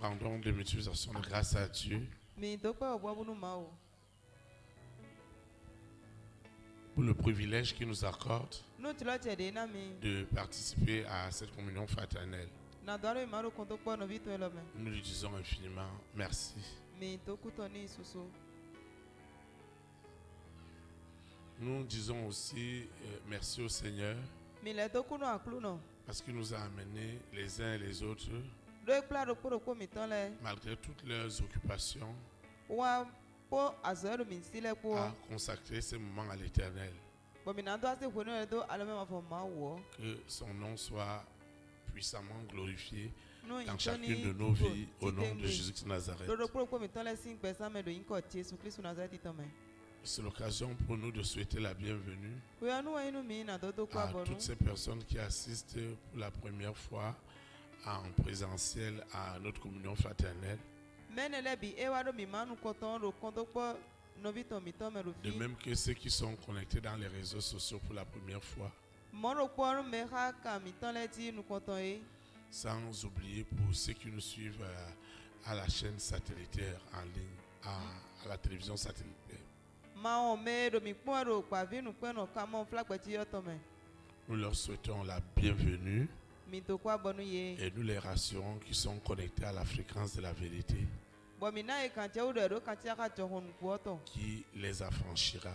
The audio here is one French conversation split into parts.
rendons de multiples actions de grâce à Dieu pour le privilège qu'il nous accorde de participer à cette communion fraternelle. Nous lui disons infiniment merci. Nous disons aussi merci au Seigneur parce qu'il nous a amenés les uns et les autres, malgré toutes leurs occupations, à consacrer ces moments à l'Éternel. Que son nom soit puissamment glorifié dans chacune de nos vies au nom de Jésus-Christ de Nazareth. C'est l'occasion pour nous de souhaiter la bienvenue à toutes ces personnes qui assistent pour la première fois en présentiel à notre communion fraternelle. De même que ceux qui sont connectés dans les réseaux sociaux pour la première fois. Sans oublier pour ceux qui nous suivent à la chaîne satellitaire en ligne, à la télévision satellitaire. Nous leur souhaitons la bienvenue et nous les rassurons qu'ils sont connectés à la fréquence de la vérité qui les affranchira.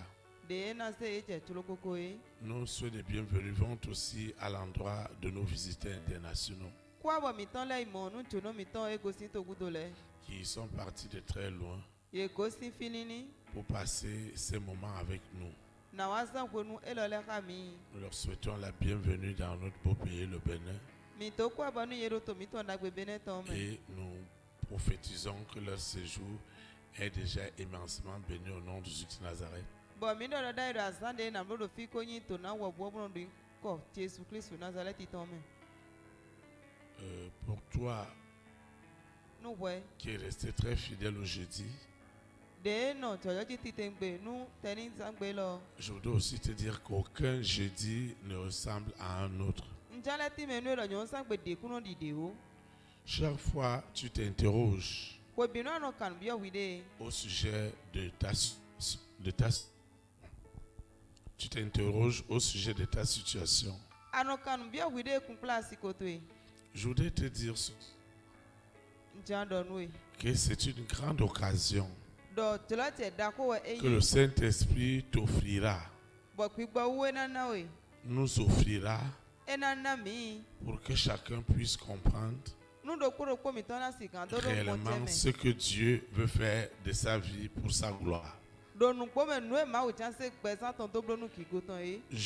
Nos souhaits de bienvenue vont aussi à l'endroit de nos visiteurs internationaux qui sont partis de très loin pour passer ces moments avec nous. Nous leur souhaitons la bienvenue dans notre beau pays, le Bénin. Et nous prophétisons que leur séjour est déjà immensément béni au nom de Jésus de Nazareth. Pour toi qui est resté très fidèle au jeudi, je voudrais aussi te dire qu'aucun jeudi ne ressemble à un autre. Chaque fois, tu t'interroges au sujet de ta situation. Je voudrais te dire que c'est une grande occasion que le Saint-Esprit t'offrira, nous offrira, pour que chacun puisse comprendre réellement ce que Dieu veut faire de sa vie pour sa gloire. Je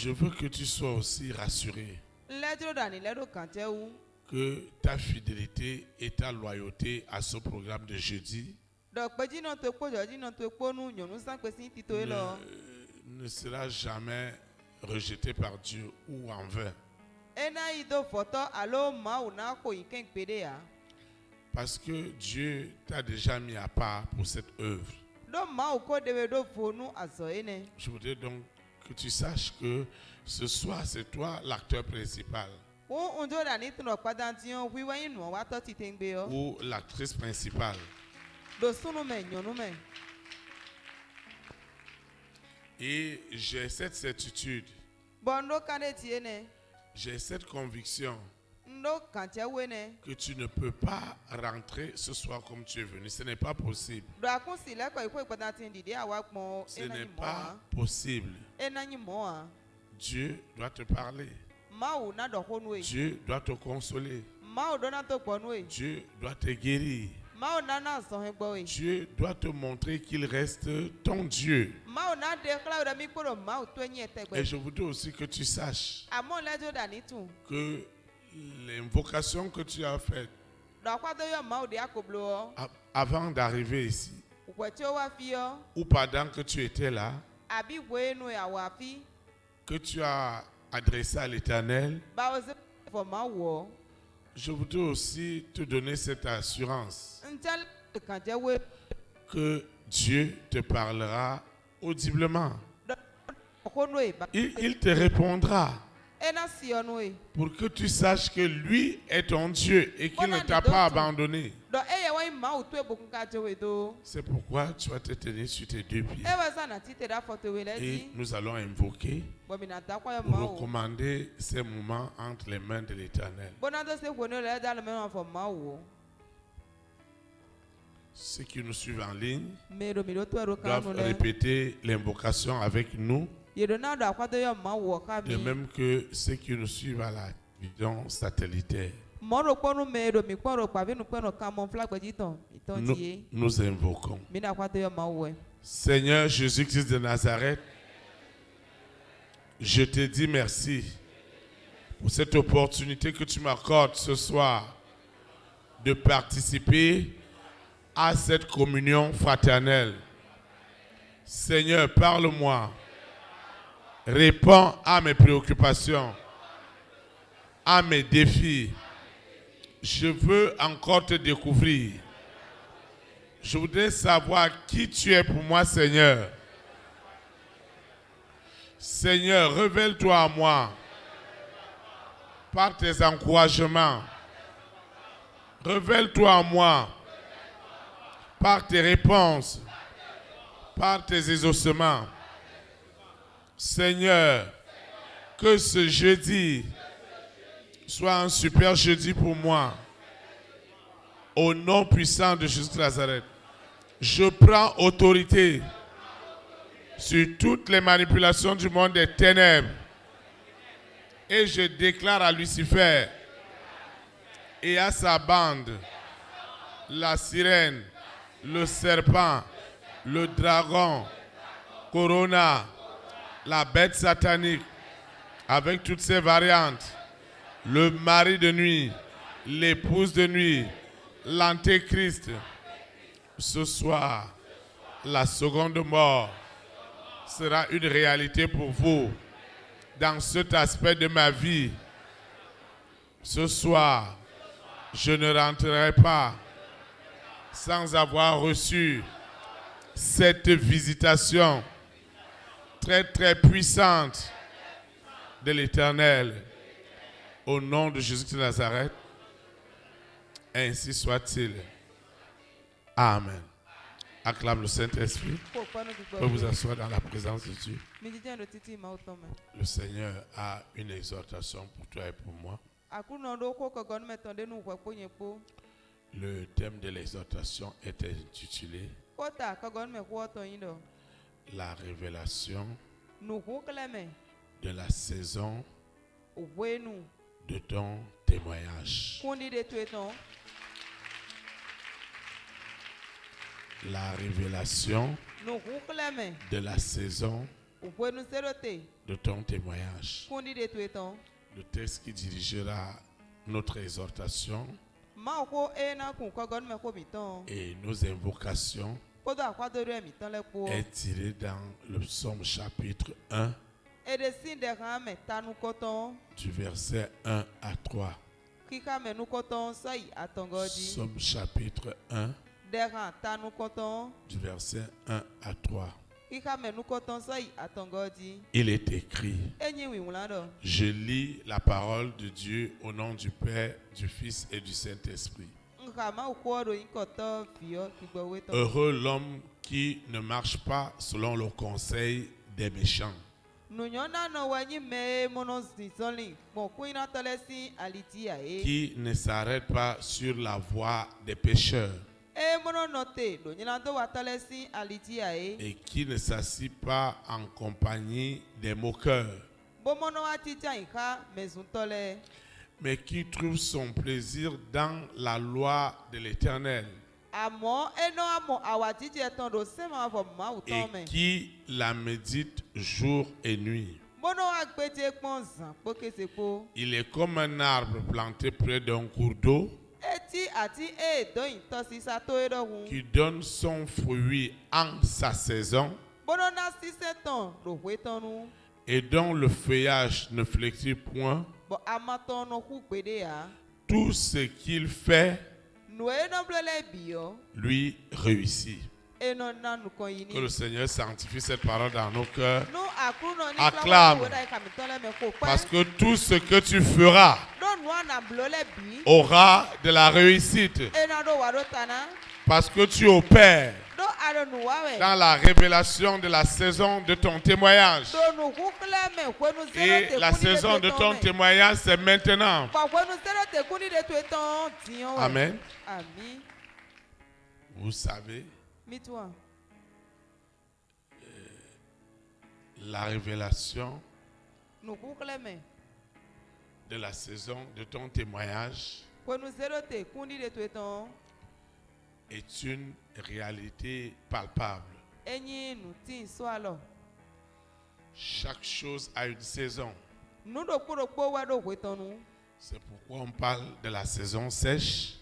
veux que tu sois aussi rassuré que ta fidélité et ta loyauté à ce programme de jeudi ne sera jamais rejeté par Dieu ou en vain. Parce que Dieu t'a déjà mis à part pour cette œuvre. Je voudrais donc que tu saches que ce soir, c'est toi l'acteur principal. Ou l'actrice principale. Et j'ai cette certitude, j'ai cette conviction que tu ne peux pas rentrer ce soir comme tu es venu. Ce n'est pas possible. Ce n'est pas possible. Dieu doit te parler. Dieu doit te consoler. Dieu doit te guérir. Dieu doit te montrer qu'il reste ton Dieu. Et je voudrais aussi que tu saches que l'invocation que tu as faite avant d'arriver ici, ou pendant que tu étais là, que tu as adressé à l'Éternel, je voudrais aussi te donner cette assurance que Dieu te parlera audiblement. Il te répondra pour que tu saches que lui est ton Dieu et qu'il ne t'a pas abandonné. C'est pourquoi tu vas te tenir sur tes deux pieds. Et nous allons invoquer pour recommander ces moments entre les mains de l'Éternel. Ceux qui nous suivent en ligne doivent répéter l'invocation avec nous, de même que ceux qui nous suivent à la vision satellitaire. Nous invoquons. Seigneur Jésus-Christ de Nazareth, je te dis merci pour cette opportunité que tu m'accordes ce soir de participer à cette communion fraternelle. Seigneur, parle-moi. Réponds à mes préoccupations, à mes défis. Je veux encore te découvrir. Je voudrais savoir qui tu es pour moi, Seigneur. Seigneur, révèle-toi à moi par tes encouragements. Révèle-toi à moi par tes réponses, par tes exaucements. Seigneur, que ce jeudi soit un super jeudi pour moi. Au nom puissant de Jésus de Nazareth, je prends autorité sur toutes les manipulations du monde des ténèbres et je déclare à Lucifer et à sa bande, la sirène, le serpent, le dragon, Corona, la bête satanique, avec toutes ses variantes, le mari de nuit, l'épouse de nuit, l'antéchrist. Ce soir, la seconde mort sera une réalité pour vous dans cet aspect de ma vie. Ce soir, je ne rentrerai pas sans avoir reçu cette visitation très très puissante de l'Éternel. Au nom de Jésus de Nazareth, ainsi soit-il. Amen. Acclame le Saint-Esprit. Vous pouvez vous asseoir dans la présence de Dieu. Le Seigneur a une exhortation pour toi et pour moi. Le thème de l'exhortation est intitulé La révélation de la saison de ton témoignage. La révélation de la saison de ton témoignage. Le texte qui dirigera notre exhortation et nos invocations est tiré dans le psaume chapitre 1 du verset 1 à 3. Psaume chapitre 1 du verset 1 à 3. Il est écrit: Je lis la parole de Dieu au nom du Père, du Fils et du Saint-Esprit. Heureux l'homme qui ne marche pas selon le conseil des méchants, qui ne s'arrête pas sur la voie des pécheurs et qui ne s'assit pas en compagnie des moqueurs, mais qui trouve son plaisir dans la loi de l'Éternel et qui la médite jour et nuit. Il est comme un arbre planté près d'un cours d'eau qui donne son fruit en sa saison et dont le feuillage ne flétrit point. Tout ce qu'il fait lui réussit. Que le Seigneur sanctifie cette parole dans nos cœurs. Acclame. Parce que tout ce que tu feras aura de la réussite. Parce que tu opères dans la révélation de la saison de ton témoignage. Et la saison de ton témoignage, c'est maintenant. Amen. Vous savez, la révélation de la saison de ton témoignage est une réalité palpable. Chaque chose a une saison. C'est pourquoi on parle de la saison sèche.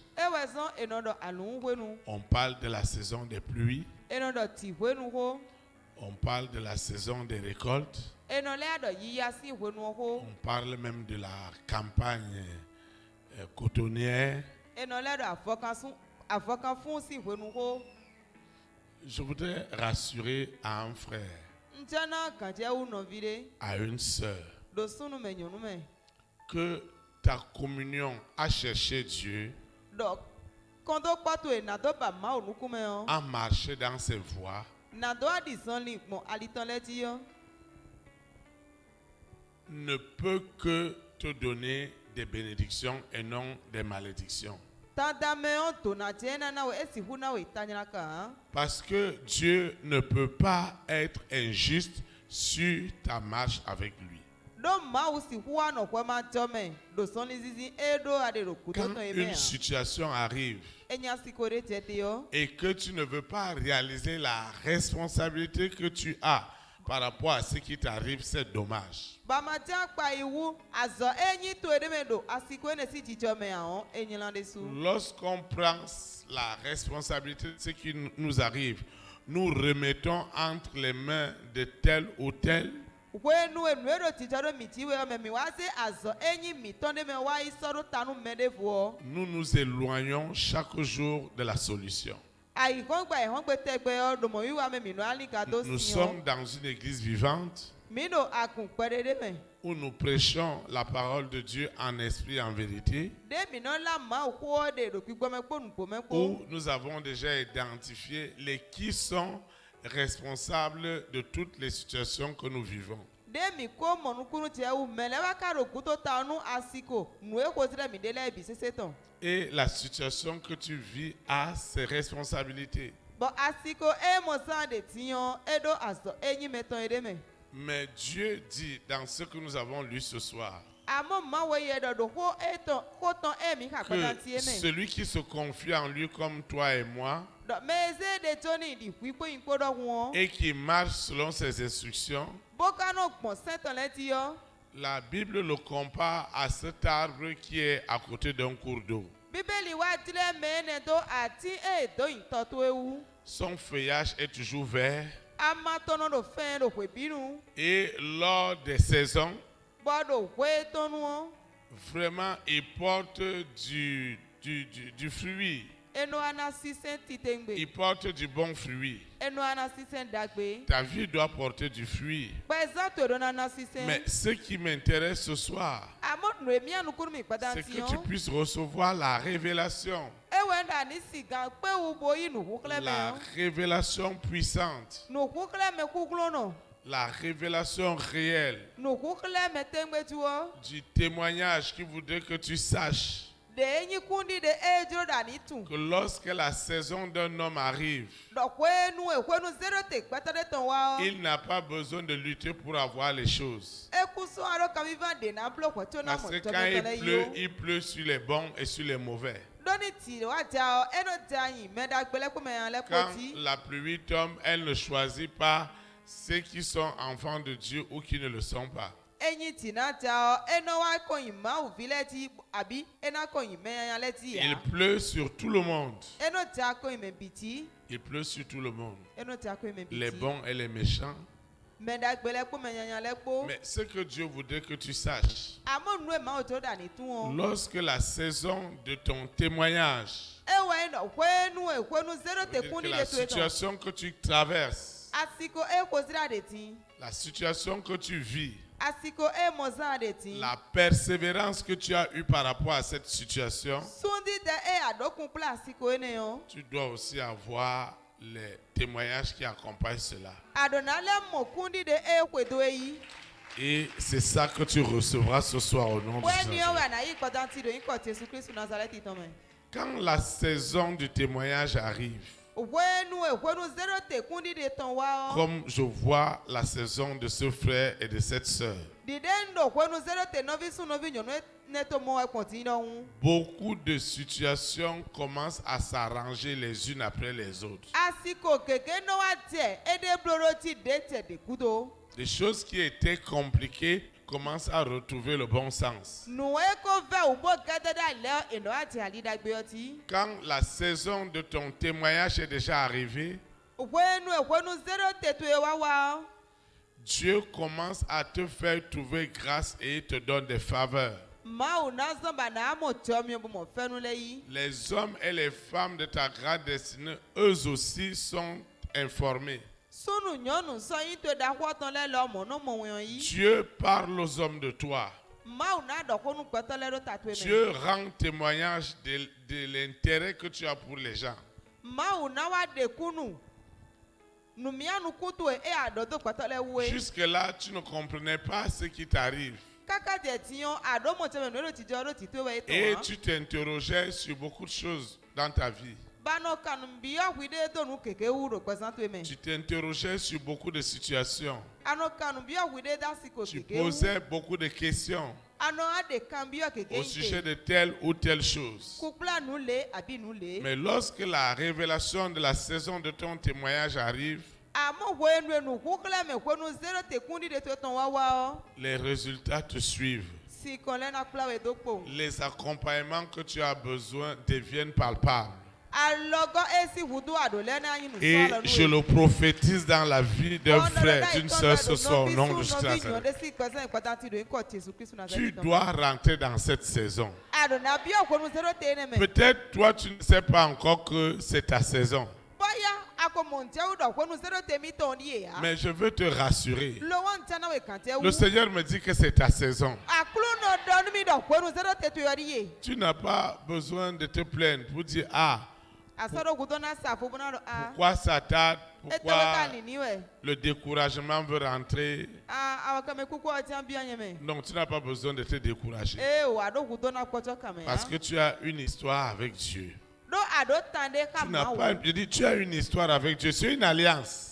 On parle de la saison des pluies. On parle de la saison des récoltes. On parle même de la campagne cotonnière. Je voudrais rassurer à un frère, à une sœur, que ta communion à chercher Dieu, à marcher dans ses voies, ne peut que te donner des bénédictions et non des malédictions. Parce que Dieu ne peut pas être injuste sur ta marche avec lui. Quand une situation arrive et que tu ne veux pas réaliser la responsabilité que tu as par rapport à ce qui t'arrive, c'est dommage. Lorsqu'on prend la responsabilité de ce qui nous arrive, nous remettons entre les mains de tel ou tel. Nous nous éloignons chaque jour de la solution. Nous sommes dans une église vivante où nous prêchons la parole de Dieu en esprit et en vérité, où nous avons déjà identifié les qui sont responsables de toutes les situations que nous vivons. Et la situation que tu vis a ses responsabilités. Mais Dieu dit dans ce que nous avons lu ce soir que celui qui se confie en lui comme toi et moi et qui marche selon ses instructions, la Bible le compare à cet arbre qui est à côté d'un cours d'eau. Son feuillage est toujours vert. Et lors des saisons, vraiment, il porte du fruit. Il porte du bon fruit. Ta vie doit porter du fruit. Mais ce qui m'intéresse ce soir, c'est que tu puisses recevoir la révélation. La révélation puissante. La révélation réelle du témoignage qui voudrait que tu saches que lorsque la saison d'un homme arrive, il n'a pas besoin de lutter pour avoir les choses. Parce que quand il pleut sur les bons et sur les mauvais. Quand la pluie tombe, elle ne choisit pas ceux qui sont enfants de Dieu ou qui ne le sont pas. Il pleut sur tout le monde. Il pleut sur tout le monde. Les bons et les méchants. Mais ce que Dieu voudrait que tu saches, lorsque la saison de ton témoignage La situation que tu traverses, la situation que tu vis, la persévérance que tu as eue par rapport à cette situation, tu dois aussi avoir les témoignages qui accompagnent cela. Et c'est ça que tu recevras ce soir au nom de Jésus. Quand la saison du témoignage arrive, comme je vois la saison de ce frère et de cette sœur, beaucoup de situations commencent à s'arranger les unes après les autres. Des choses qui étaient compliquées commencent à retrouver le bon sens. Quand la saison de ton témoignage est déjà arrivée, Dieu commence à te faire trouver grâce et te donne des faveurs. Les hommes et les femmes de ta grande destinée, eux aussi sont informés. Dieu parle aux hommes de toi. Dieu rend témoignage de l'intérêt que tu as pour les gens. Jusque-là, tu ne comprenais pas ce qui t'arrive. Et tu t'interrogeais sur beaucoup de choses dans ta vie. Tu t'interrogeais sur beaucoup de situations. Tu posais beaucoup de questions au sujet de telle ou telle chose. Mais lorsque la révélation de la saison de ton témoignage arrive, les résultats te suivent. Les accompagnements que tu as besoin deviennent palpables. Et je le prophétise dans la vie d'un frère, d'une sœur ce soir au nom de Jésus. Tu dois rentrer dans cette saison. Peut-être toi tu ne sais pas encore que c'est ta saison. Mais je veux te rassurer. Le Seigneur me dit que c'est ta saison. Tu n'as pas besoin de te plaindre pour dire pourquoi ça tarde, pourquoi le découragement veut rentrer. Non, tu n'as pas besoin de te décourager. Parce que tu as une histoire avec Dieu. Tu n'as pas, je dis, tu as une histoire avec Dieu, c'est une alliance.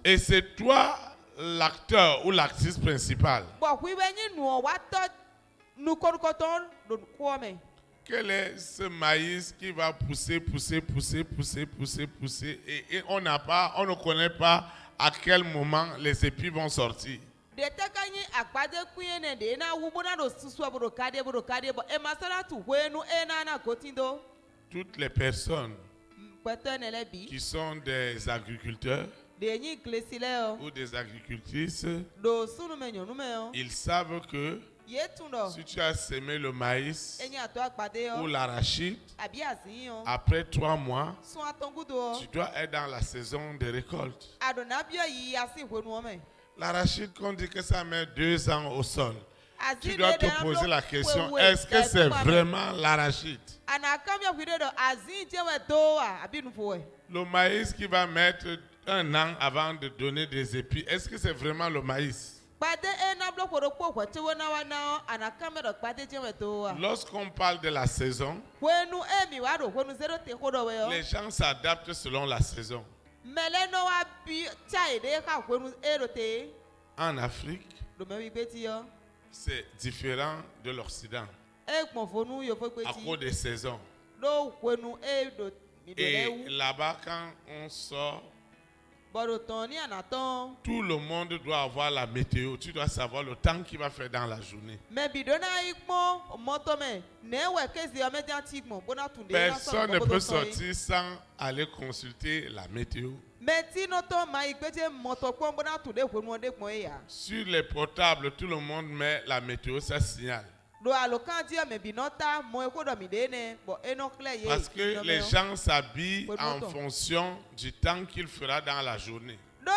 Et c'est toi l'acteur ou l'actrice principale. Quel est ce maïs qui va pousser et on ne connaît pas à quel moment les épis vont sortir. Toutes les personnes qui sont des agriculteurs ou des agricultrices, ils savent que si tu as semé le maïs ou l'arachide, après 3 mois, tu dois être dans la saison de récolte. L'arachide, qu'on dit que ça met 2 ans au sol. Tu dois te poser la question, est-ce que c'est vraiment l'arachide? Le maïs qui va mettre 1 an avant de donner des épis, est-ce que c'est vraiment le maïs? Lorsqu'on parle de la saison, les gens s'adaptent selon la saison. En Afrique, c'est différent de l'Occident à cause des saisons. Et là-bas, quand on sort, tout le monde doit avoir la météo. Tu dois savoir le temps qu'il va faire dans la journée. Personne ne peut sortir sans aller consulter la météo. Sur les portables, tout le monde met la météo, ça signale. Parce que les gens s'habillent en fonction du temps qu'il fera dans la journée. Si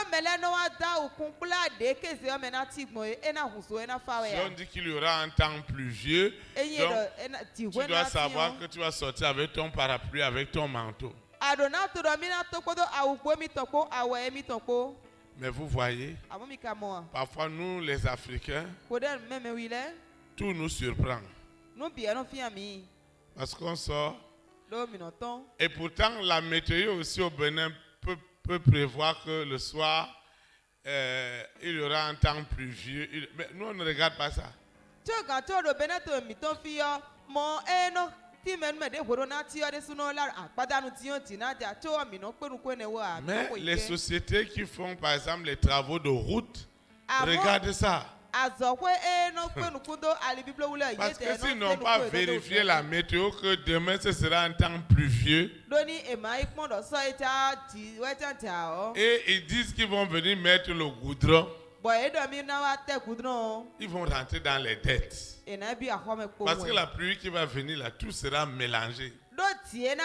on dit qu'il y aura un temps pluvieux, donc tu dois savoir que tu vas sortir avec ton parapluie, avec ton manteau. Mais vous voyez, parfois nous les Africains, tout nous surprend. Parce qu'on sort. Et pourtant, la météo aussi au Bénin peut prévoir que le soir, il y aura un temps pluvieux. Mais nous, on ne regarde pas ça. Mais les sociétés qui font, par exemple, les travaux de route, regardent ça. Parce que s'ils n'ont pas vérifié la météo que demain ce sera un temps pluvieux, et ils disent qu'ils vont venir mettre le goudron, ils vont rentrer dans les dettes. Parce que la pluie qui va venir là, tout sera mélangé. C'est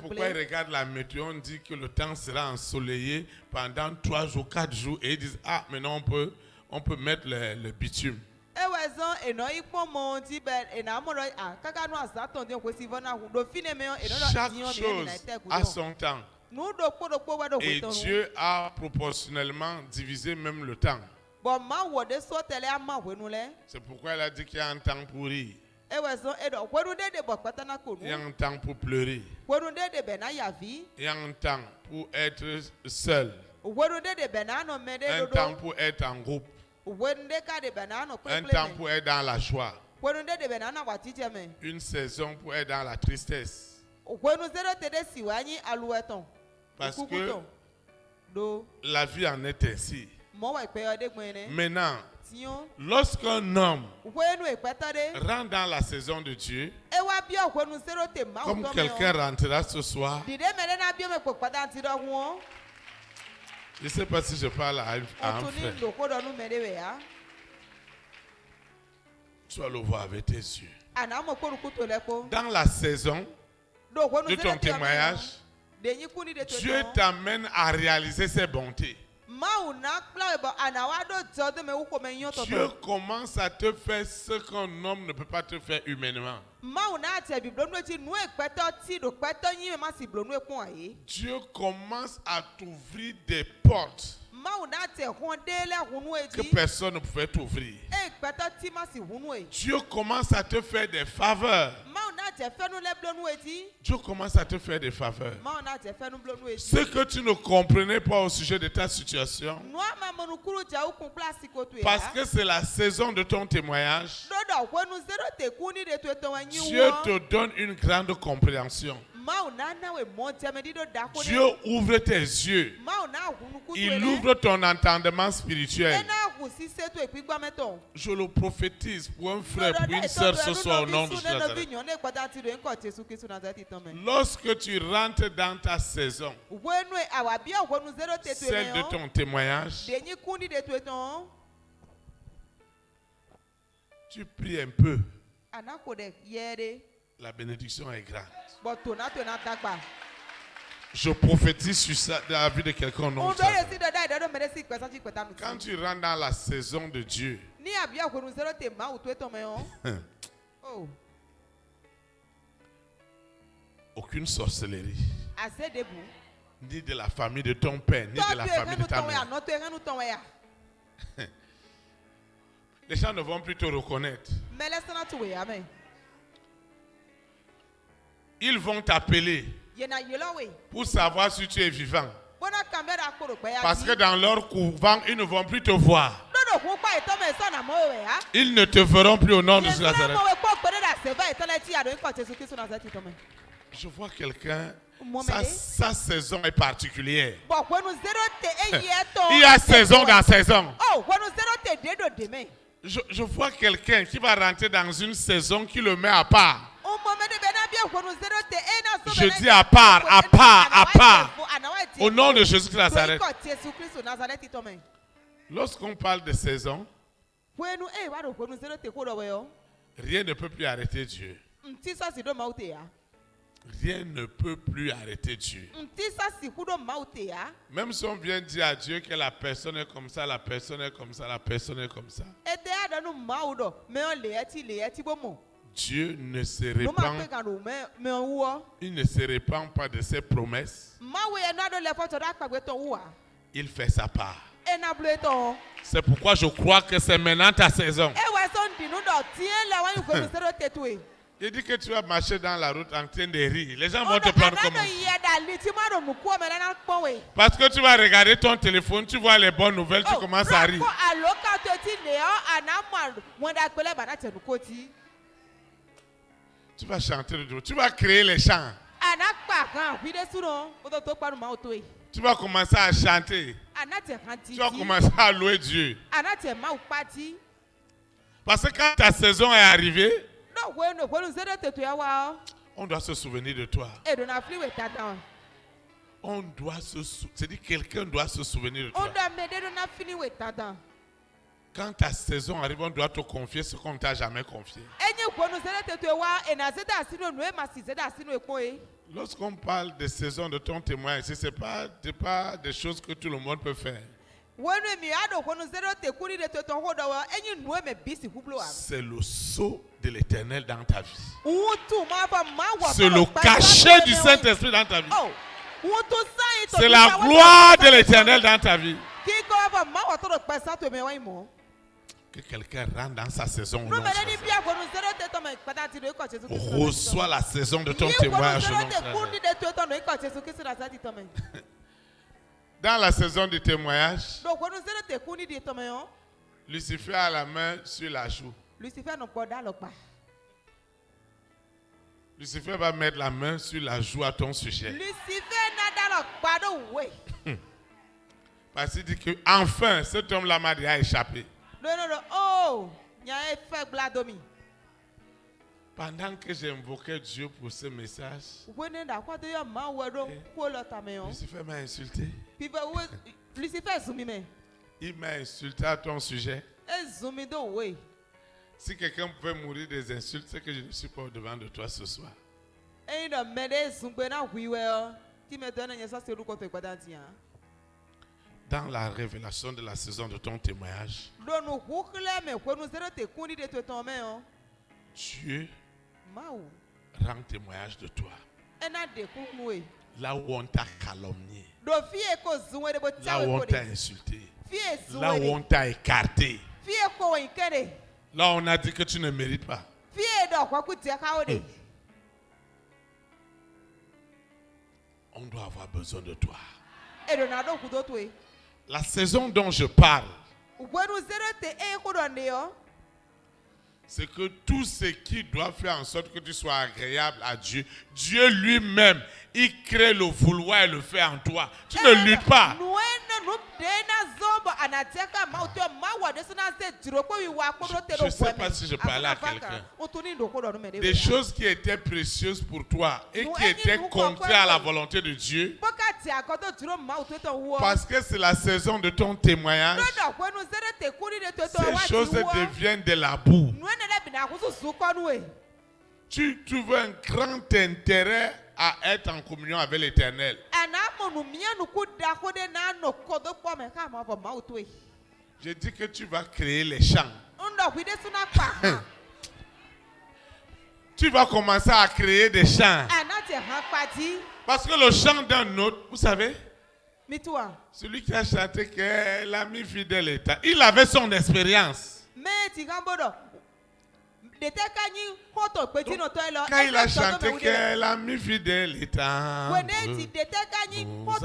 pourquoi ils regardent la météo, on dit que le temps sera ensoleillé pendant 3 jours, 4 jours, et ils disent, ah, maintenant on peut mettre le bitume. Chaque chose a son temps. Et Dieu a proportionnellement divisé même le temps. C'est pourquoi il a dit qu'il y a un temps pour rire. Il y a un temps pour pleurer. Il y a un temps pour être seul. Un temps pour être en groupe. Un temps pour être dans la joie. Une saison pour être dans la tristesse. Parce que la vie en est ainsi. Maintenant, lorsqu'un homme rentre dans la saison de Dieu, comme quelqu'un rentrera ce soir, je ne sais pas si je parle à un frère. Tu vas le voir avec tes yeux. Dans la saison de ton témoignage, Dieu t'amène à réaliser ses bontés. Dieu commence à te faire ce qu'un homme ne peut pas te faire humainement. Dieu commence à t'ouvrir des portes que personne ne pouvait t'ouvrir. Dieu commence à te faire des faveurs. Dieu commence à te faire des faveurs. Ce que tu ne comprenais pas au sujet de ta situation, parce que c'est la saison de ton témoignage, Dieu te donne une grande compréhension. Dieu ouvre tes yeux. Il ouvre ton entendement spirituel. Je le prophétise pour un frère, pour une sœur ce soir au nom de Jésus. Lorsque tu rentres dans ta saison, celle de ton témoignage, tu pries un peu. La bénédiction est grande. Je prophétise sur ça dans la vie de quelqu'un au nom de Jésus. Quand tu rentres dans la saison de Dieu, aucune sorcellerie, ni de la famille de ton père, ni de la famille de ta mère. Les gens ne vont plus te reconnaître. Ils vont t'appeler pour savoir si tu es vivant. Parce que dans leur couvent, ils ne vont plus te voir. Ils ne te verront plus au nom de Nazareth. Je vois quelqu'un, sa saison est particulière. Il y a saison dans saison. Je vois quelqu'un qui va rentrer dans une saison qui le met à part. Je dis à part, à part, à part. Au nom de Jésus de Nazareth. Lorsqu'on parle de saison, Rien ne peut plus arrêter Dieu. Rien ne peut plus arrêter Dieu. Même si on vient dire à Dieu que la personne est comme ça, la personne est comme ça, la personne est comme ça. Dieu ne se répand. Il ne se répand pas de ses promesses. Il fait sa part. C'est pourquoi je crois que c'est maintenant ta saison. Il dit que tu vas marcher dans la route en train de rire. Les gens vont te prendre comme parce que tu vas regarder ton téléphone, tu vois les bonnes nouvelles, tu commences à rire. Tu vas chanter le dos. Tu vas créer les chants. Tu vas commencer à chanter. Tu vas commencer à louer Dieu. Parce que quand ta saison est arrivée, on doit se souvenir de toi. On doit se souvenir. C'est-à-dire quelqu'un doit se souvenir de toi. Quand ta saison arrive, on doit te confier ce qu'on ne t'a jamais confié. Lorsqu'on parle de saison de ton témoignage, ce n'est pas des choses que tout le monde peut faire. C'est le sceau de l'Éternel dans ta vie. C'est le cachet du Saint-Esprit dans ta vie. C'est la gloire de l'Éternel dans ta vie. Que quelqu'un rentre dans sa saison. Reçois la saison de ton témoignage. Dans la saison du témoignage, Lucifer a la main sur la joue. Lucifer va mettre la main sur la joue à ton sujet. Parce qu'il dit que enfin cet homme-là m'a déjà échappé. Pendant que j'invoquais Dieu pour ce message, Lucifer m'a insulté. Il m'a insulté à ton sujet. Si quelqu'un pouvait mourir des insultes, c'est que je ne suis pas au-devant de toi ce soir. Dans la révélation de la saison de ton témoignage, Dieu rend témoignage de toi. Là où on t'a calomnié, là où on t'a insulté, là où on t'a écarté, là où on a dit que tu ne mérites pas. On doit avoir besoin de toi. La saison dont je parle, c'est que tout ce qui doit faire en sorte que tu sois agréable à Dieu, Dieu lui-même, il crée le vouloir et le fait en toi. Tu ne luttes pas. Je ne sais pas si je parlais à quelqu'un. Des choses qui étaient précieuses pour toi et qui étaient contraires à la volonté de Dieu. Parce que c'est la saison de ton témoignage. Ces choses deviennent de la boue. Tu trouves un grand intérêt à être en communion avec l'Éternel. Je dis que tu vas créer les champs. Tu vas commencer à créer des champs. Parce que le chant d'un autre, vous savez, celui qui a chanté que l'ami fidèle est, il avait son expérience. Quand il a chanté que l'ami fidèle est nous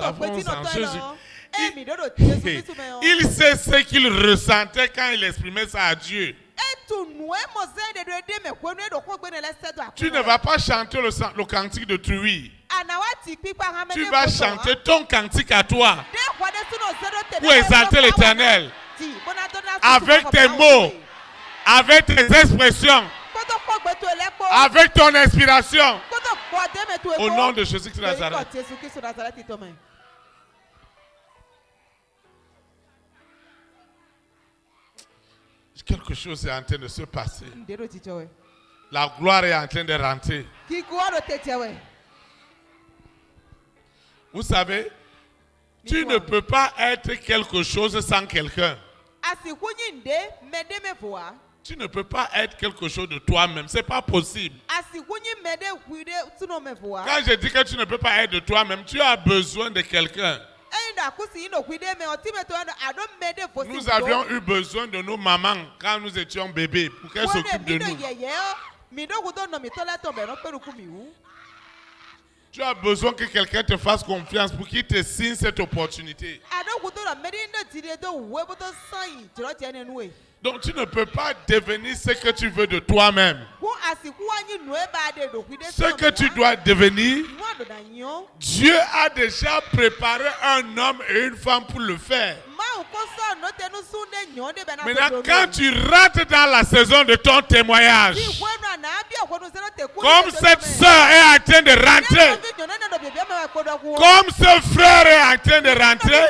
avons en Jésus. Il sait ce qu'il ressentait quand il exprimait ça à Dieu. Tu ne vas pas chanter le cantique de Truie. Tu vas chanter ton cantique à toi pour exalter l'Éternel. Avec tes mots, avec tes expressions, avec ton inspiration. Au nom de Jésus-Christ de Nazareth. Quelque chose est en train de se passer. La gloire est en train de rentrer. Vous savez, tu ne peux pas être quelque chose sans quelqu'un. Tu ne peux pas être quelque chose de toi-même. Ce n'est pas possible. Quand je dis que tu ne peux pas être de toi-même, tu as besoin de quelqu'un. Nous avions eu besoin de nos mamans quand nous étions bébés pour qu'elles s'occupent de nous. Tu as besoin que quelqu'un te fasse confiance pour qu'il te signe cette opportunité. Donc tu ne peux pas devenir ce que tu veux de toi-même. Ce que tu dois devenir, Dieu a déjà préparé un homme et une femme pour le faire. Maintenant, quand tu rates dans la saison de ton témoignage, comme cette soeur est en train de rentrer, comme ce frère est en train de rentrer,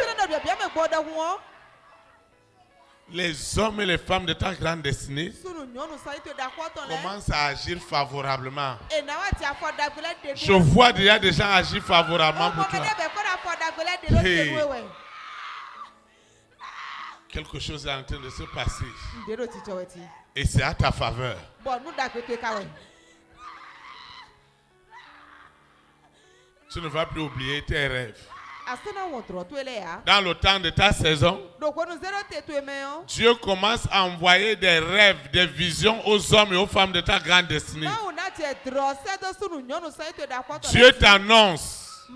les hommes et les femmes de ta grande destinée commencent à agir favorablement. Je vois déjà des gens agir favorablement pour toi. Hey. Quelque chose est en train de se passer. Et c'est à ta faveur. Tu ne vas plus oublier tes rêves. Dans le temps de ta saison, Dieu commence à envoyer des rêves, des visions aux hommes et aux femmes de ta grande destinée. Dieu t'annonce.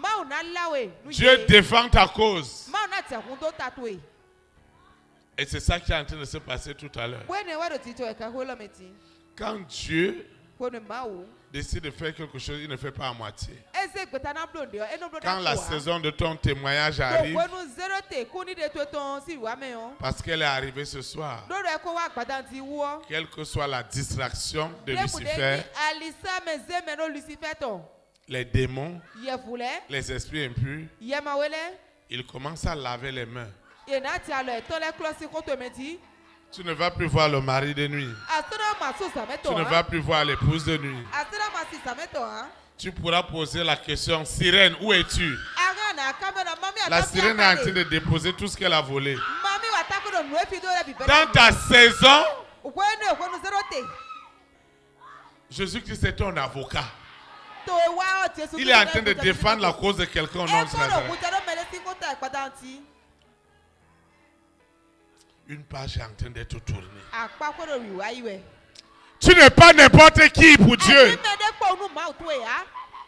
Dieu défend ta cause. Et c'est ça qui est en train de se passer tout à l'heure. Quand Dieu décide de faire quelque chose, il ne fait pas à moitié. Quand la saison de ton témoignage arrive, parce qu'elle est arrivée ce soir, quelle que soit la distraction de Lucifer, les démons, les esprits impurs, ils commencent à laver les mains. Tu ne vas plus voir le mari de nuit. Tu ne vas plus voir l'épouse de nuit. Tu pourras poser la question, sirène, où es-tu? La sirène est en train de déposer tout ce qu'elle a volé. Dans ta saison, Jésus-Christ est ton avocat. Il est en train de défendre la cause de quelqu'un au nom de Nazareth. Une page est en train d'être tournée. Tu n'es pas n'importe qui pour Dieu.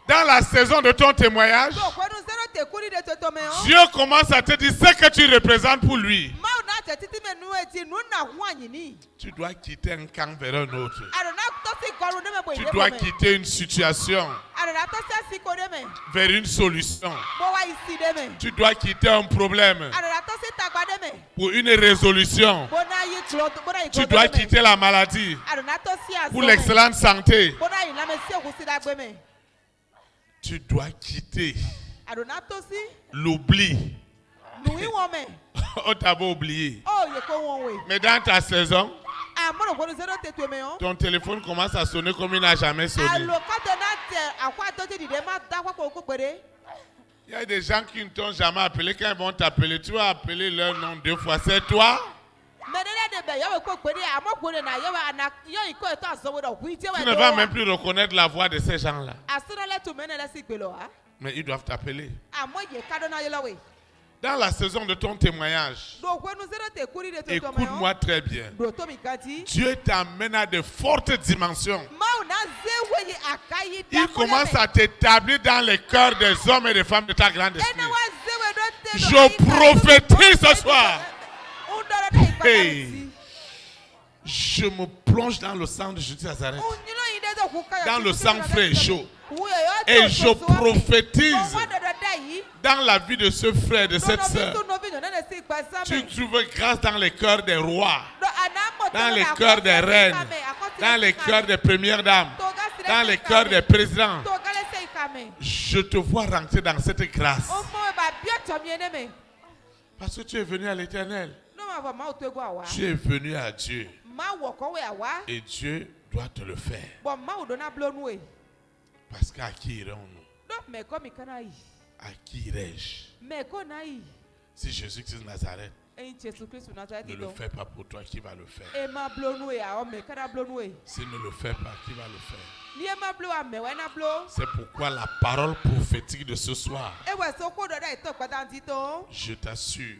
Dans la saison de ton témoignage, Dieu commence à te dire ce que tu représentes pour lui. Tu dois quitter un camp vers un autre. Tu dois quitter une situation vers une solution. Tu dois quitter un problème pour une résolution. Tu dois quitter la maladie pour l'excellente santé. Tu dois quitter l'oubli. On t'avait oublié. Mais dans ta saison, ton téléphone commence à sonner comme il n'a jamais sonné. Il y a des gens qui ne t'ont jamais appelé. Quand ils vont t'appeler, tu vas appeler leur nom 2 fois. C'est toi? Tu ne vas même plus reconnaître la voix de ces gens-là. Mais ils doivent t'appeler. Dans la saison de ton témoignage, écoute-moi très bien. Dieu t'amène à de fortes dimensions. Il commence à t'établir dans les cœurs des hommes et des femmes de ta grande destinée. Je prophétise ce soir. Hey. Je me plonge dans le sang de Jésus de Nazareth, dans le sang frais et chaud, et je prophétise dans la vie de ce frère, de cette sœur. Tu trouves grâce dans les cœurs des rois, dans les cœurs des reines, dans les cœurs des premières dames, dans les cœurs des présidents. Je te vois rentrer dans cette grâce. Parce que tu es venu à l'Éternel. Tu es venu à Dieu. Et Dieu doit te le faire. Parce qu'à qui irons-nous? À qui irai-je? Si Jésus-Christ de Nazareth ne le fait pas pour toi, qui va le faire? S'il ne le fait pas, qui va le faire? C'est pourquoi la parole prophétique de ce soir, je t'assure,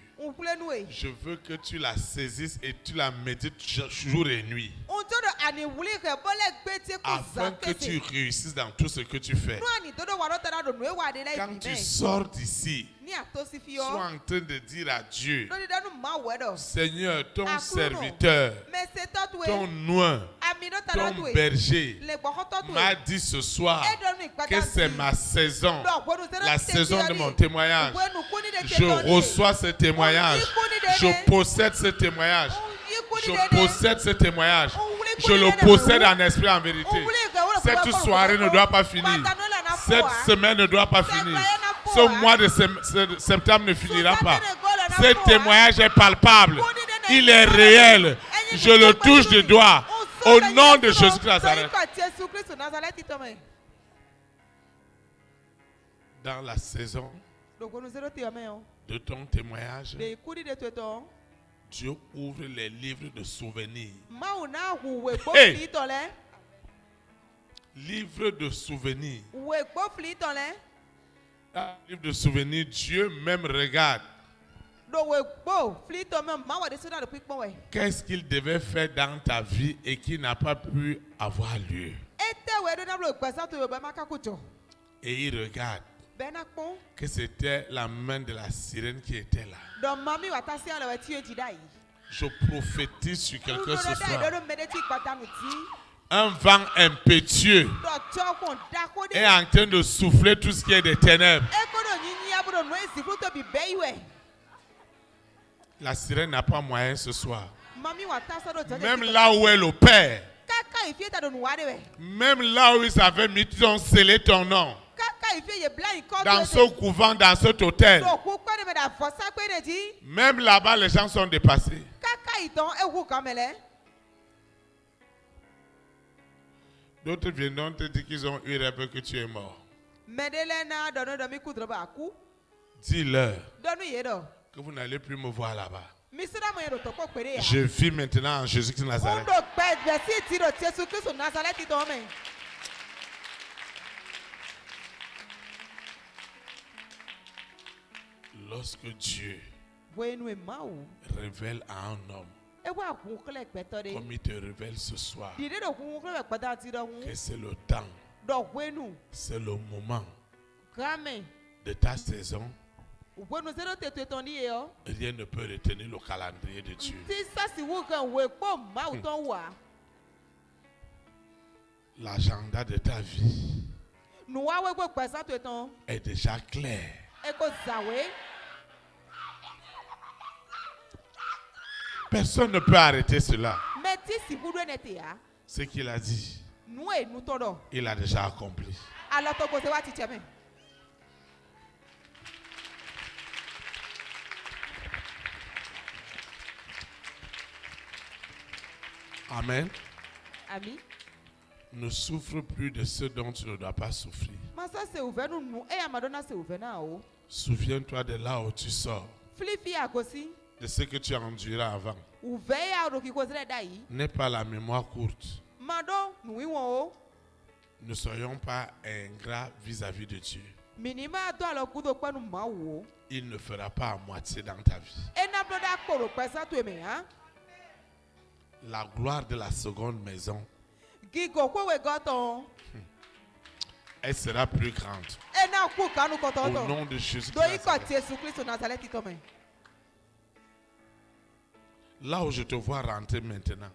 je veux que tu la saisisses et tu la médites jour et nuit, afin que tu réussisses dans tout ce que tu fais. Quand tu sors d'ici, sois en train de dire à Dieu: Seigneur, ton serviteur, ton oint, ton berger m'a dit ce soir que c'est ma saison, la saison de mon témoignage. Je reçois ce témoignage, je possède ce témoignage, je possède ce témoignage, je le possède en esprit, en vérité. Cette soirée ne doit pas finir, cette semaine ne doit pas finir, ce mois de septembre ne finira pas. Ce témoignage est palpable, il est réel, je le touche du doigt. Au nom de Jésus-Christ de Nazareth. Dans la saison de ton témoignage, Dieu ouvre les livres de souvenirs. Hey! Livre de souvenirs. Livre de souvenirs, Dieu même regarde. Qu'est-ce qu'il devait faire dans ta vie et qui n'a pas pu avoir lieu? Et il regarde que c'était la main de la sirène qui était là. Je prophétise sur quelqu'un ce soir. Un vent impétueux est en train de souffler tout ce qui est des ténèbres. La sirène n'a pas moyen ce soir. Même là où elle opère, même là où ils avaient mis scellé ton nom, dans ce couvent, dans cet hôtel, même là-bas les gens sont dépassés. D'autres viendront te dire qu'ils ont eu rêve que tu es mort. Dis-leur que vous n'allez plus me voir là-bas. Je vis maintenant en Jésus-Christ de Nazareth. Lorsque Dieu révèle à un homme, comme il te révèle ce soir, que c'est le temps, c'est le moment de ta saison, rien ne peut retenir le calendrier de Dieu. L'agenda de ta vie est déjà clair. Personne ne peut arrêter cela. Ce qu'il a dit, il a déjà accompli. Amen. Amen. Ne souffre plus de ce dont tu ne dois pas souffrir. Souviens-toi de là où tu sors, de ce que tu as enduré avant. N'aie pas la mémoire courte. Ne soyons pas ingrats vis-à-vis de Dieu. Il ne fera pas à moitié dans ta vie. La gloire de la seconde maison, elle sera plus grande. Au nom de Jésus. Là où je te vois rentrer maintenant.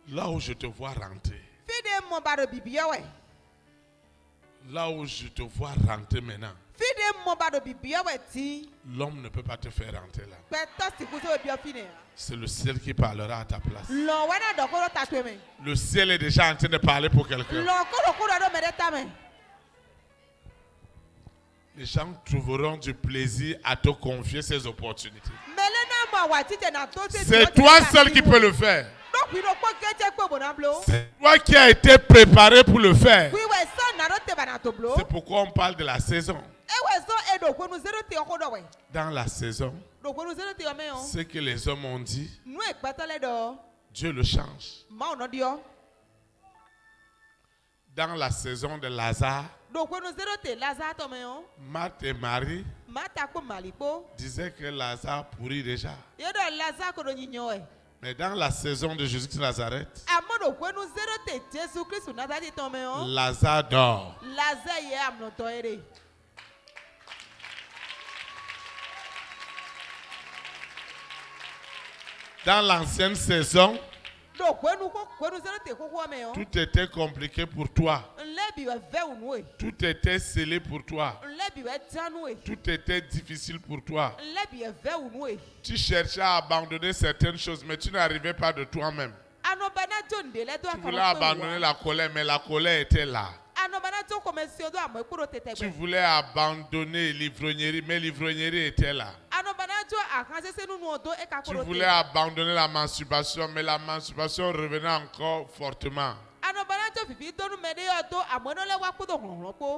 Là où je te vois rentrer. Là où je te vois rentrer maintenant. L'homme ne peut pas te faire rentrer là. C'est le ciel qui parlera à ta place. Le ciel est déjà en train de parler pour quelqu'un. Les gens trouveront du plaisir à te confier ces opportunités. C'est toi seul qui peux le faire. C'est toi qui as été préparé pour le faire. C'est pourquoi on parle de la saison. Dans la saison, ce que les hommes ont dit, Dieu le change. Dans la saison de Lazare, Marthe et Marie disaient que Lazare pourrit déjà. Mais dans la saison de Jésus de Nazareth, Lazare dort. Dans l'ancienne saison, tout était compliqué pour toi. Tout était scellé pour toi. Tout était difficile pour toi. Tu cherchais à abandonner certaines choses, mais tu n'arrivais pas de toi-même. Tu voulais abandonner la colère, mais la colère était là. Tu voulais abandonner l'ivrognerie, mais l'ivrognerie était là. Tu voulais abandonner la masturbation, mais la masturbation revenait encore fortement.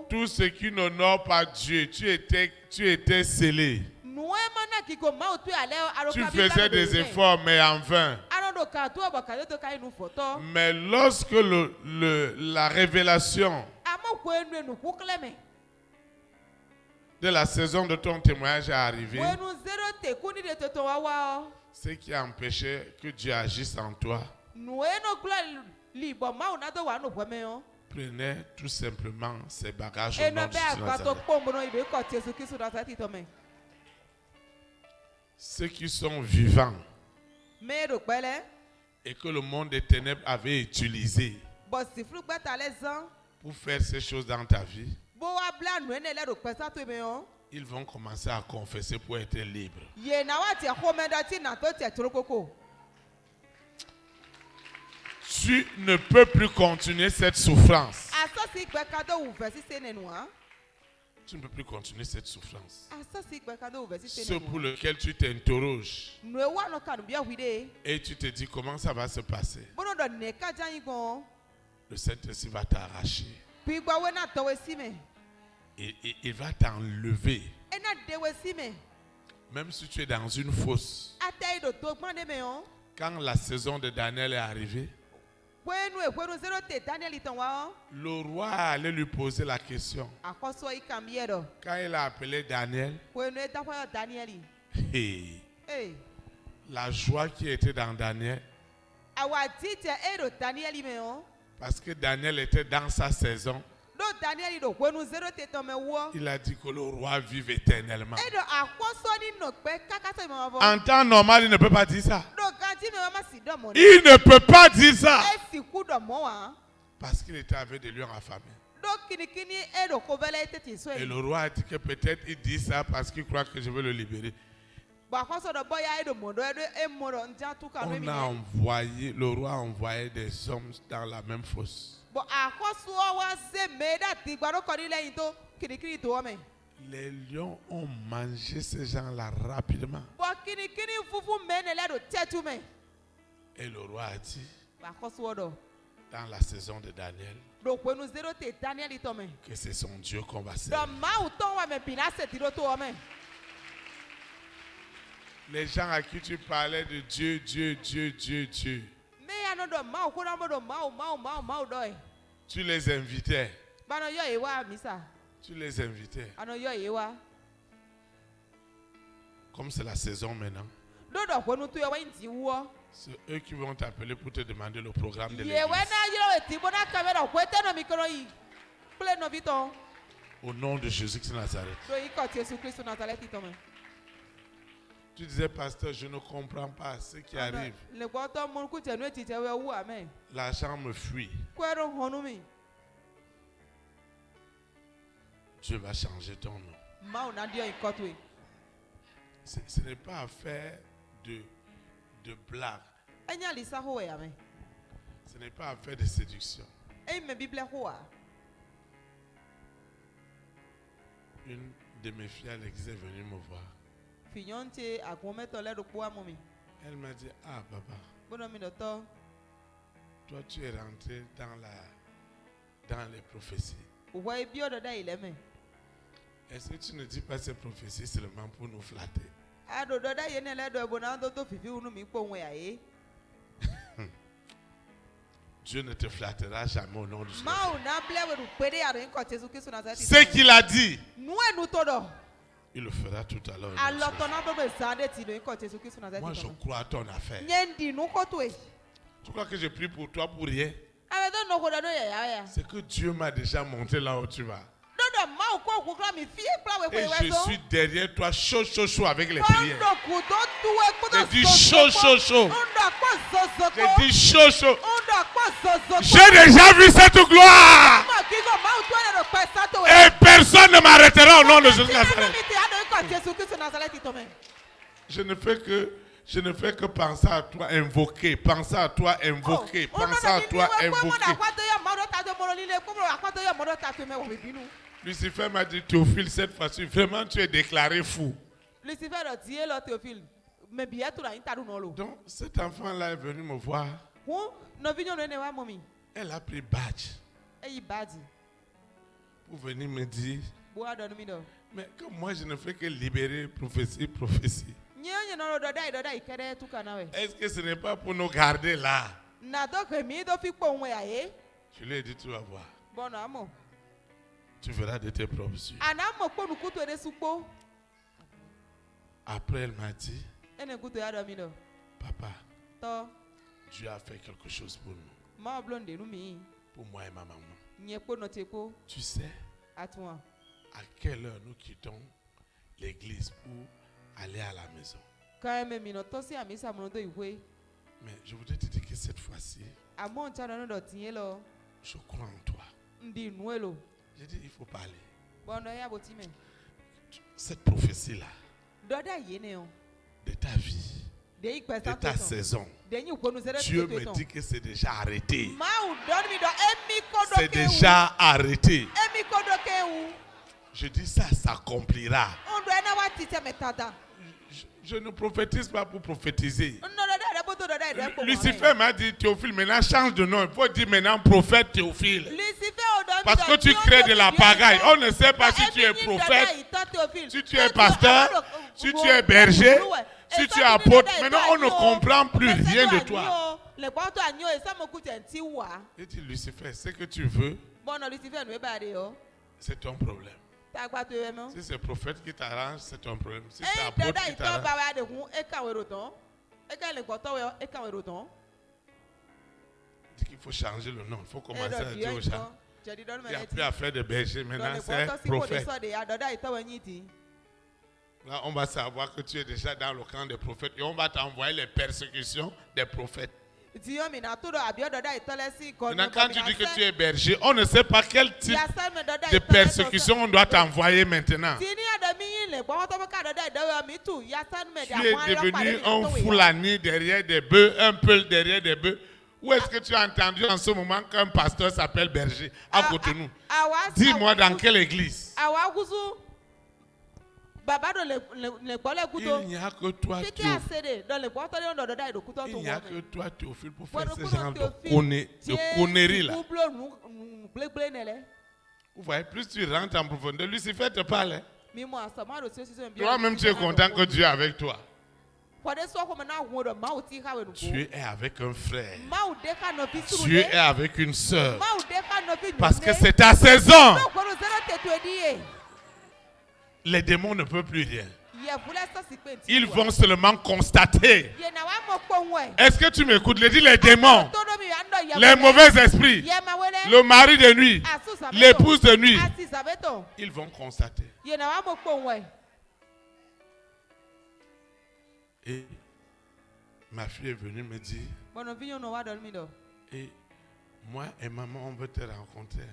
Tout ce qui n'honore pas Dieu, tu étais scellé. Tu faisais des efforts, mais en vain. Mais lorsque la révélation de la saison de ton témoignage est arrivée, ce qui a empêché que Dieu agisse en toi, prenez tout simplement ses bagages au nom de Jésus. Ceux qui sont vivants et que le monde des ténèbres avait utilisé pour faire ces choses dans ta vie, ils vont commencer à confesser pour être libres. Tu ne peux plus continuer cette souffrance. Tu ne peux plus continuer cette souffrance. Ce pour lequel tu t'interroges. Et tu te dis comment ça va se passer. Le Saint-Esprit va t'arracher. Il va t'enlever. Même si tu es dans une fosse. Quand la saison de Daniel est arrivée, le roi allait lui poser la question. Quand il a appelé Daniel, la joie qui était dans Daniel, parce que Daniel était dans sa saison, il a dit que le roi vive éternellement. En temps normal, il ne peut pas dire ça. Il ne peut pas dire ça. Parce qu'il était avec des lions affamés. Et le roi a dit que peut-être il dit ça parce qu'il croit que je veux le libérer. Le roi a envoyé des hommes dans la même fosse. Les lions ont mangé ces gens-là rapidement. Et le roi a dit, dans la saison de Daniel, que c'est son Dieu qu'on va servir. Les gens à qui tu parlais de Dieu, Dieu, Dieu, Dieu, Dieu, tu les invitais. Tu les invitais. Comme c'est la saison maintenant, c'est eux qui vont t'appeler pour te demander le programme de l'église. Au nom de Jésus-Christ de Nazareth. Tu disais, pasteur, je ne comprends pas ce qui arrive. L'argent me fuit. Dieu va changer ton nom. Ce n'est pas affaire de blague. Ce n'est pas affaire de séduction. Une de mes filles à l'église est venue me voir. Elle m'a dit, ah papa, toi tu es rentré dans les prophéties. Est-ce que tu ne dis pas ces prophéties seulement pour nous flatter? Dieu ne te flattera jamais au nom de Jésus. Ce qu'il a dit, il le fera tout à l'heure. Moi, je crois à ton affaire. Tu crois que je prie pour toi pour rien? C'est que Dieu m'a déjà montré là où tu vas. Et je suis derrière toi, chaud avec les prières. Je dis chaud. Je dis chaud. J'ai déjà vu cette gloire. Et personne ne m'arrêtera au nom de Jésus. Je ne fais que penser à toi, invoquer. Penser à toi, invoquer. Penser à toi, invoquer. Lucifer m'a dit, Théophile, cette fois-ci, vraiment, tu es déclaré fou. Donc, cet enfant-là est venu me voir. Elle a pris badge pour venir me dire, mais comme moi, je ne fais que libérer prophétie. Est-ce que ce n'est pas pour nous garder là? Je lui ai dit, tu vas voir. Tu verras de tes propres yeux. Après, elle m'a dit, papa, Dieu a fait quelque chose pour nous. Pour moi et ma maman. Tu sais à quelle heure nous quittons l'église pour aller à la maison. Mais je voudrais te dire que cette fois-ci, je crois en toi. J'ai dit, il faut parler. Cette prophétie-là, de ta vie, de ta saison, Dieu me dit que c'est déjà arrêté. C'est déjà arrêté. Je dis ça s'accomplira. Je ne prophétise pas pour prophétiser. Lucifer m'a dit, Théophile, maintenant change de nom. Il faut dire maintenant prophète Théophile. Parce que tu crées de la pagaille. On ne sait pas si tu es prophète, si tu es pasteur, si tu es berger, si tu es apôtre. Maintenant, on ne comprend plus rien de toi. Et dit, Lucifer, ce que tu veux, c'est ton problème. Si c'est prophète qui t'arrange, c'est ton problème. Si c'est apôtre qui t'arrange. Il dit qu'il faut changer le nom. Il faut commencer à dire aux gens. Il n'y a plus à faire de berger. Maintenant, c'est prophète. Là, on va savoir que tu es déjà dans le camp des prophètes et on va t'envoyer les persécutions des prophètes. Maintenant, quand tu dis que tu es berger, on ne sait pas quel type de persécution on doit t'envoyer maintenant. Tu es devenu un foulani derrière des bœufs, un peu derrière des bœufs. Où est-ce que tu as entendu en ce moment qu'un pasteur s'appelle berger à côté de nous? Dis-moi dans quelle église? Il n'y a que toi, Théophile. Il n'y a que toi, Théophile, pour faire ce genre de conneries là. Vous voyez, plus tu rentres en profondeur, Lucifer te parle. Toi-même, tu es content que Dieu est avec toi. Dieu est avec un frère. Dieu est avec une sœur. Parce que c'est ta saison. Les démons ne peuvent plus rien. Ils vont seulement constater. Est-ce que tu m'écoutes? Les démons, les mauvais esprits, le mari de nuit, l'épouse de nuit, ils vont constater. Et ma fille est venue me dire, et moi et maman, on veut te rencontrer.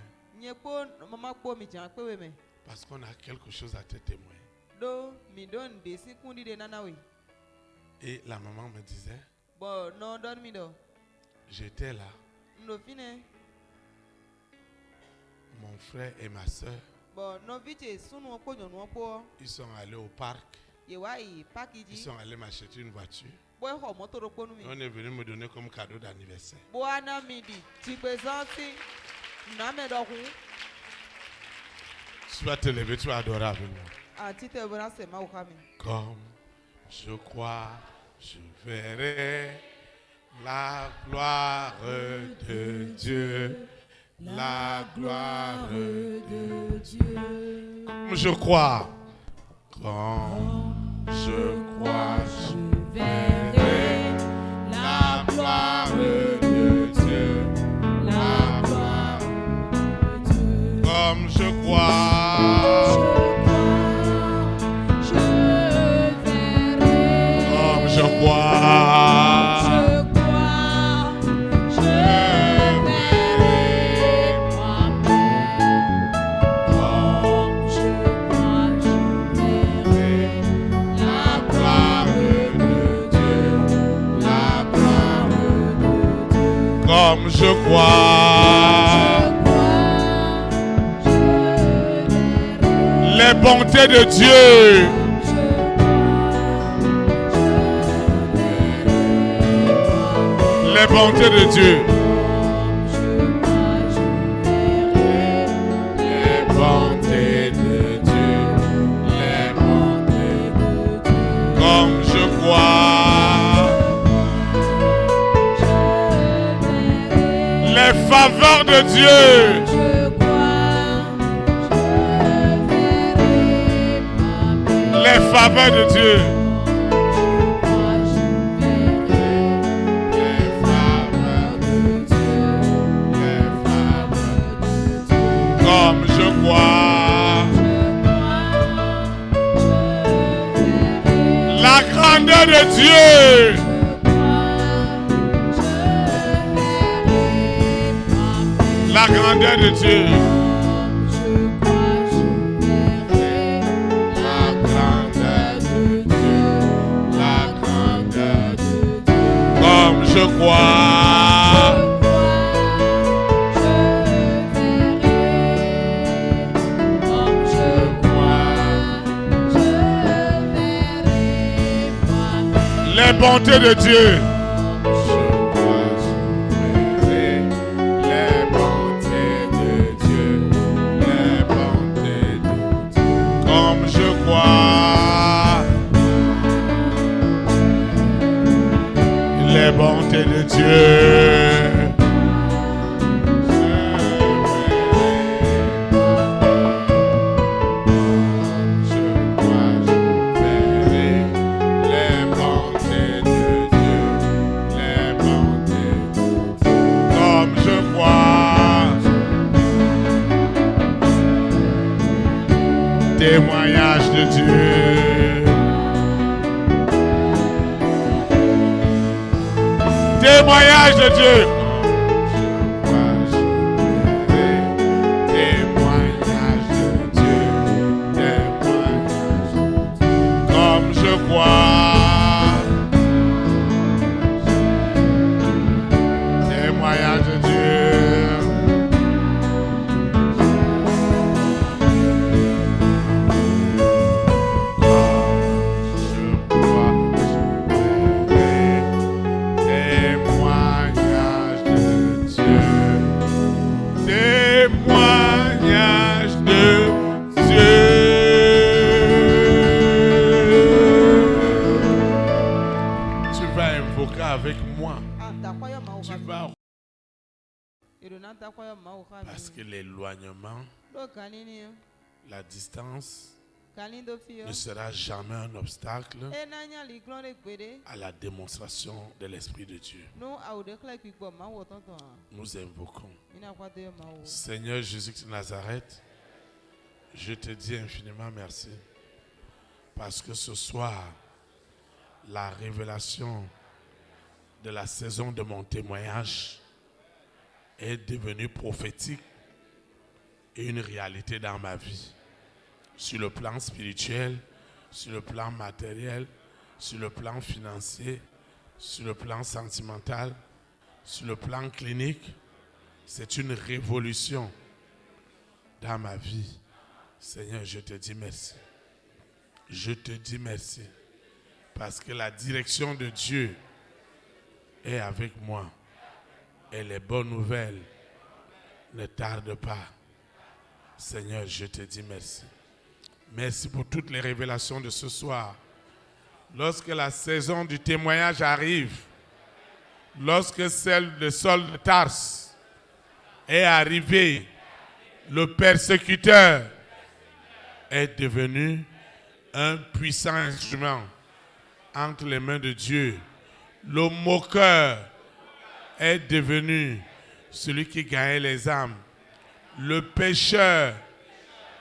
Parce qu'on a quelque chose à te témoigner. Et la maman me disait, j'étais là. Mon frère et ma soeur, ils sont allés au parc. Ils sont allés m'acheter une voiture. On est venu me donner comme cadeau d'anniversaire. Tu vas te lever, tu vas adorer avec moi. Comme je crois, je verrai la gloire de Dieu. La gloire de Dieu. Comme je crois. Comme je crois, je verrai la gloire de Dieu. La gloire de Dieu. Comme je crois, je verrai. Comme je crois. Comme je crois, les bontés de Dieu, les bontés de Dieu, les bontés de Dieu, les bontés de Dieu, comme je crois. Les faveurs de Dieu. Les faveurs de Dieu. Les faveurs de Dieu. Les faveurs de Dieu. Comme je crois. La grandeur de Dieu. La grandeur de Dieu. La grandeur de Dieu. La grandeur de Dieu. Comme je crois. Comme je crois. Les bontés de Dieu. Les bontés de Dieu. Je crois, je verrai les bontés de Dieu. Les bontés de Dieu. Comme je crois. Témoignage de Dieu. Témoignage de Dieu. Témoignage de Dieu. Comme je crois. Témoignage de Dieu. Avec moi, tu vas, parce que l'éloignement, la distance ne sera jamais un obstacle à la démonstration de l'Esprit de Dieu. Nous invoquons. Seigneur Jésus de Nazareth, je te dis infiniment merci parce que ce soir, la révélation de la saison de mon témoignage est devenue prophétique et une réalité dans ma vie. Sur le plan spirituel, sur le plan matériel, sur le plan financier, sur le plan sentimental, sur le plan clinique, c'est une révolution dans ma vie. Seigneur, je te dis merci. Je te dis merci. Parce que la direction de Dieu est avec moi. Et les bonnes nouvelles ne tardent pas. Seigneur, je te dis merci. Merci pour toutes les révélations de ce soir. Lorsque la saison du témoignage arrive, lorsque celle de Saul de Tarse est arrivée, le persécuteur est devenu un puissant instrument entre les mains de Dieu. Le moqueur est devenu celui qui gagnait les âmes. Le pécheur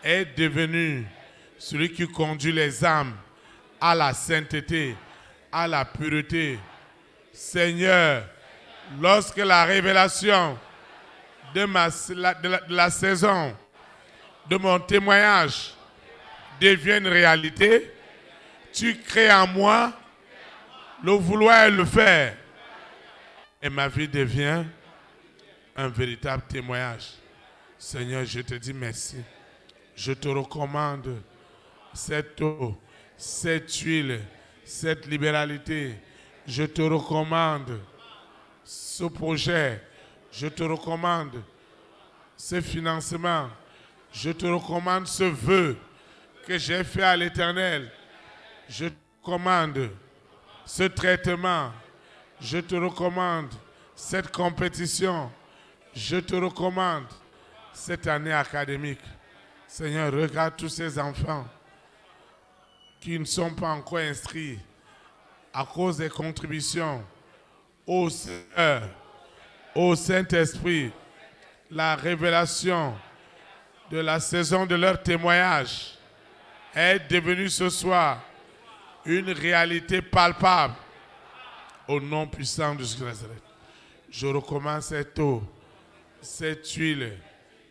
est devenu celui qui conduit les âmes à la sainteté, à la pureté. Seigneur, lorsque la révélation de la saison, de mon témoignage devient une réalité, tu crées en moi le vouloir et le faire. Et ma vie devient un véritable témoignage. Seigneur, je te dis merci. Je te recommande cette eau, cette huile, cette libéralité. Je te recommande ce projet. Je te recommande ce financement. Je te recommande ce vœu que j'ai fait à l'Éternel. Je te recommande ce traitement. Je te recommande cette compétition. Je te recommande cette année académique. Seigneur, regarde tous ces enfants qui ne sont pas encore inscrits à cause des contributions. Ô Seigneur, ô Saint-Esprit, la révélation de la saison de leur témoignage est devenue ce soir une réalité palpable au nom puissant de Jésus. Je recommande cette eau, cette huile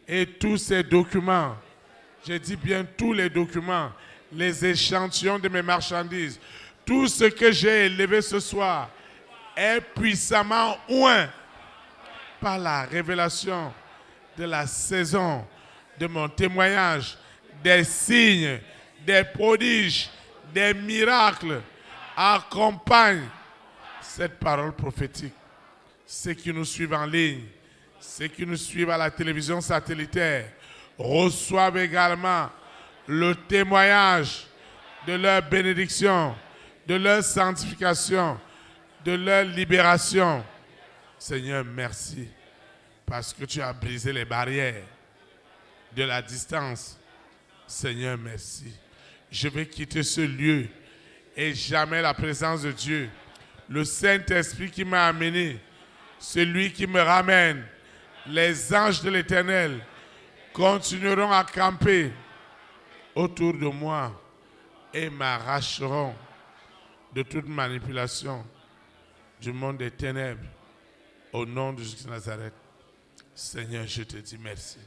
et tous ces documents. Je dis bien tous les documents, les échantillons de mes marchandises. Tout ce que j'ai élevé ce soir est puissamment oint par la révélation de la saison de mon témoignage, des signes, des prodiges, des miracles. Accompagne cette parole prophétique. Ceux qui nous suivent en ligne, ceux qui nous suivent à la télévision satellitaire, reçoivent également le témoignage de leur bénédiction, de leur sanctification, de leur libération. Seigneur, merci parce que tu as brisé les barrières de la distance. Seigneur, merci. Je vais quitter ce lieu et jamais la présence de Dieu. Le Saint-Esprit qui m'a amené, celui qui me ramène, les anges de l'Éternel continueront à camper autour de moi et m'arracheront de toute manipulation du monde des ténèbres au nom de Jésus de Nazareth. Seigneur, je te dis merci.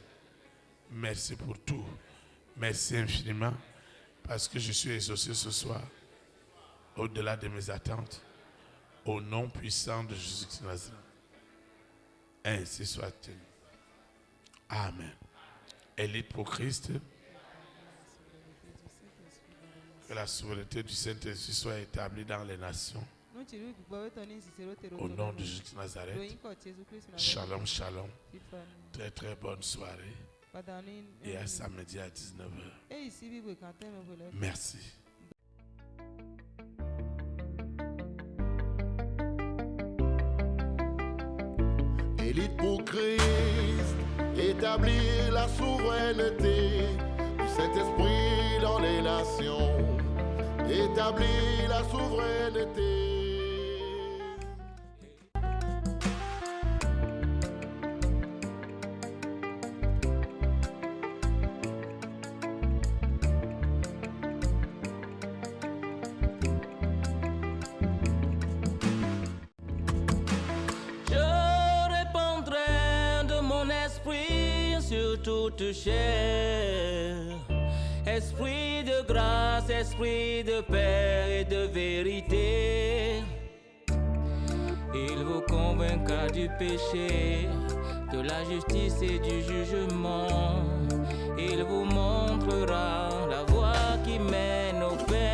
Merci pour tout. Merci infiniment parce que je suis exaucé ce soir au-delà de mes attentes. Au nom puissant de Jésus de Nazareth. Ainsi soit-il. Amen. Élite pour Christ. Que la souveraineté du Saint-Esprit soit établie dans les nations. Au nom de Jésus de Nazareth. Shalom, shalom. Très très bonne soirée. Et à samedi à 19h. Merci. Élite pour Christ, établir la souveraineté du Saint-Esprit dans les nations, établir la souveraineté. Toute chair, esprit de grâce, esprit de paix et de vérité, il vous convaincra du péché, de la justice et du jugement, il vous montrera la voie qui mène au Père.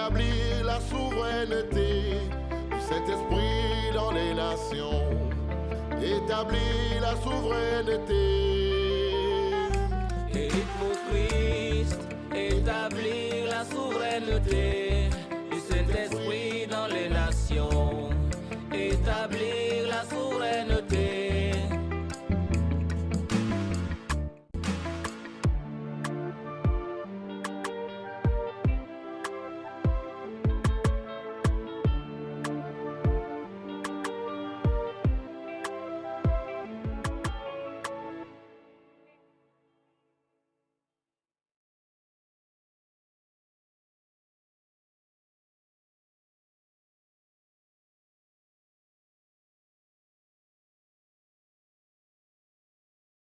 établir la souveraineté du Saint-Esprit dans les nations. Établir la souveraineté. Élite pour Christ, établir la souveraineté.